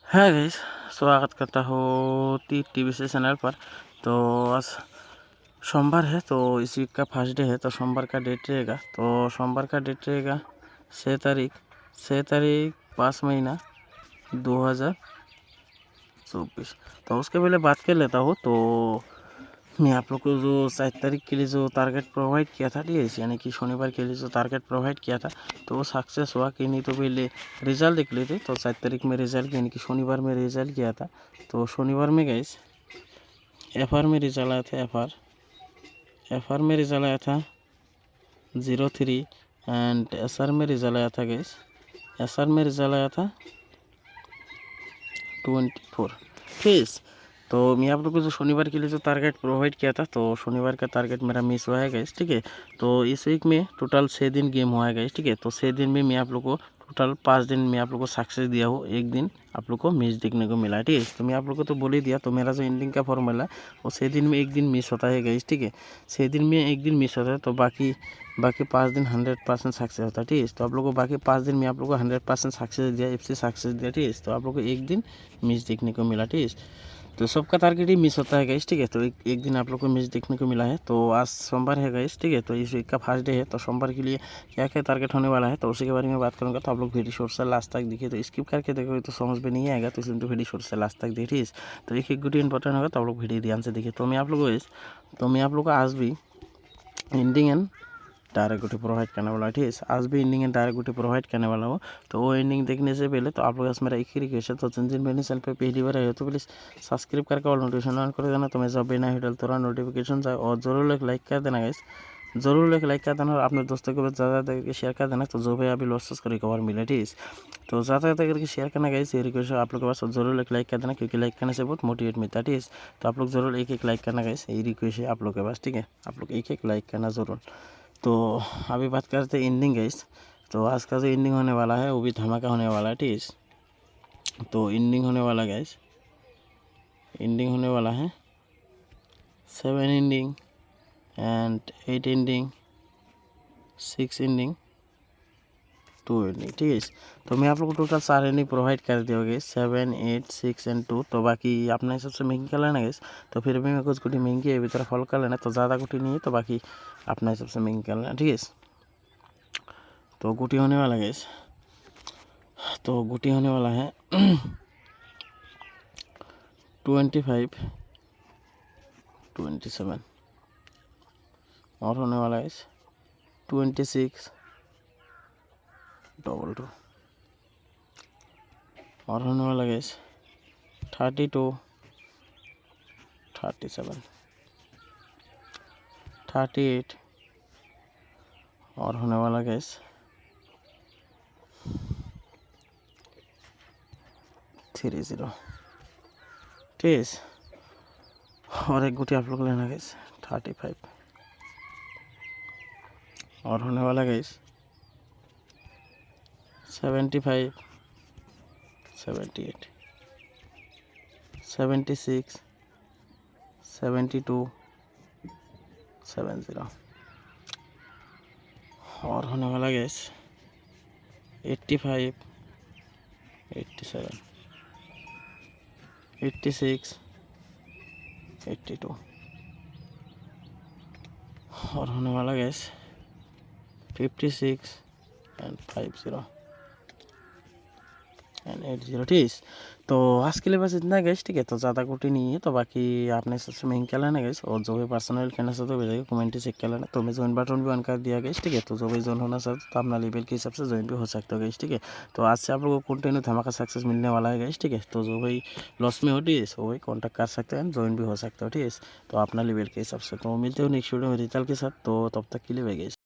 है गाइस, स्वागत करता हूँ टीवीसी चैनल पर। तो आज सोमवार है, तो इस वीक का फर्स्ट डे है। तो सोमवार का डेट रहेगा, तो सोमवार का डेट रहेगा 6 तारीख 5 महीना 2024। तो उसके पहले बात कर लेता हूँ। तो मैं आप लोग को जो 7 तारीख के लिए जो टारगेट प्रोवाइड किया था, ठीक है, यानी कि शनिवार के लिए जो टारगेट प्रोवाइड किया था, तो वो सक्सेस हुआ कि नहीं। तो पहले रिजल्ट देख लेते। तो 7 तारीख में रिजल्ट, यानी कि शनिवार में रिजल्ट किया था। तो शनिवार में गाइस FR में रिजल्ट आया था। FR में रिजल्ट आया था 03 एंड SR में रिजल्ट आया था गाइस। SR में रिजल्ट आया था 24। ठीक। तो मैं आप लोग को जो शनिवार के लिए जो टारगेट प्रोवाइड किया था, तो शनिवार का टारगेट मेरा मिस हुआ है गाइस, ठीक है। तो इस वीक में टोटल 6 दिन गेम हुआ है गाइस, ठीक है। तो 6 दिन में मैं आप लोग को टोटल 5 दिन में आप लोग को सक्सेस दिया हूँ, एक दिन आप लोग को मिस देखने को मिला, ठीक है। तो मैं आप लोग को तो बोल ही दिया। तो मेरा जो एंडिंग का फॉर्मूला है वो 6 दिन में एक दिन मिस होता है गाइस, ठीक है। 6 दिन में एक दिन मिस होता है, तो बाकी 5 दिन 100% सक्सेस होता है, ठीक है। तो आप लोग को बाकी 5 दिन में आप लोग को 100% सक्सेस दिया, FC सक्सेस दिया, ठीक है। तो आप लोग को एक दिन मिस देखने को मिला, ठीक है। तो सबका टारगेट ही मिस होता है गाइस, ठीक है। तो एक दिन आप लोग को मिस देखने को मिला है। तो आज सोमवार है गाइस, ठीक है। तो इस वीक का फर्स्ट डे है। तो सोमवार के लिए क्या क्या टारगेट होने वाला है, तो उसी के बारे में बात करूँगा। तो आप लोग वीडियो शॉर्ट से लास्ट तक देखिए। तो स्किप करके देखोगे तो समझ में नहीं आएगा, तो इसलिए तो वीडियो शॉर्ट से लास्ट तक देखिए। तो एक एक वीडियो इंपॉर्टेंट होगा, तो आप लोग वीडियो ध्यान से देखिए। तो मैं आप लोग को आज भी एंडिंग एंड डायरेक्ट गुटी प्रोवाइड करने वाला, ठीक है। आज भी एंडिंग एंड डायरेक्ट गुटी प्रोवाइड करने वाला हूँ। तो वो एंडिंग देखने से पहले तो आप लोग मेरा एक ही रिक्वेस्ट है, तो जिन मेरे चैनल पे पहली बार आए हो तो प्लीज़ सब्सक्राइब करके और नोटिफिकेशन ऑन कर देना। तो मैं जब भी नया वीडियो तुरंत नोटिफिकेशन जाए, और ज़रूर एक लाइक कर देना गाइस, ज़रूर एक लाइक कर देना और अपने दोस्तों के पास ज़्यादा करके शेयर कर देना। तो जो भी अभी लॉसेस को रिकवर मिले, ठीक है। तो ज़्यादा करके शेयर करना गाइस, ये रिक्वेस्ट आप लोग के पास, ज़रूर एक लाइक कर देना, क्योंकि लाइक करने से बहुत मोटिवेट मिलता है, ठीक है। तो आप लोग ज़रूर एक लाइक करना गाइस, ये रिक्वेस्ट है आप लोग के पास, ठीक है। आप लोग एक लाइक करना ज़रूर। तो अभी बात करते हैं एंडिंग गाइस। तो आज का जो एंडिंग होने वाला है वो भी धमाका होने वाला है, ठीक है। तो एंडिंग होने वाला गाइस, एंडिंग होने वाला है 7 ending and 8 ending 6 ending 2 ending, ठीक है। तो मैं आप लोग को टोटल 4 एंडिंग प्रोवाइड कर दिया गया, 7 8 6 एंड 2। तो बाकी अपने हिसाब से महंगी कर लेना गैस। तो फिर भी मैं कुछ गुटी महंगी है भीतर फॉलो कर लेना, तो ज़्यादा गुटी नहीं है, तो बाकी अपने हिसाब से महंगी कर लेना, ठीक है। तो गुटी होने वाला गैस, तो गुटी होने वाला है 25 27, और होने वाला है 26 22, और होने वाला है 32 37 38, और होने वाला है 30, ठीक है। और एक गुटी आप लोग लेना गैस 35, और होने वाला गैस 75 78 76 72 70, और होने वाला गैस 85 87 86 82, और होने वाला गैस 56 एंड 50 एंड 80, ठीक। तो आज के लिए बस इतना गैस, ठीक है। तो ज़्यादा गुटी नहीं है, तो बाकी आपने सबसे महंगी क्या लेना गैस, और जो भी पर्सनल कहना चाहते हो भेजेगा कमेंट चेक कर लेना। तो मैं ज्वाइन बटन भी ऑन कर दिया गैस, ठीक है। तो जो भी ज्वाइन होना चाहते तो अपना लेवल के हिसाब से ज्वाइन भी हो सकते हो गैस, ठीक है। तो आज से आप लोगों को कंटिन्यू धमाका सक्सेस मिलने वाला है गैस, ठीक है। तो जो भाई लॉस में हो, ठीक है, वो भाई कॉन्टैक्ट कर सकते हैं, ज्वाइन भी हो सकते हो, ठीक है। तो अपना लेवल के हिसाब से। तो मिलते हो नेक्स्ट वीडियो में रिजल्ट के साथ। तो तब तक के लिए भाई गैस।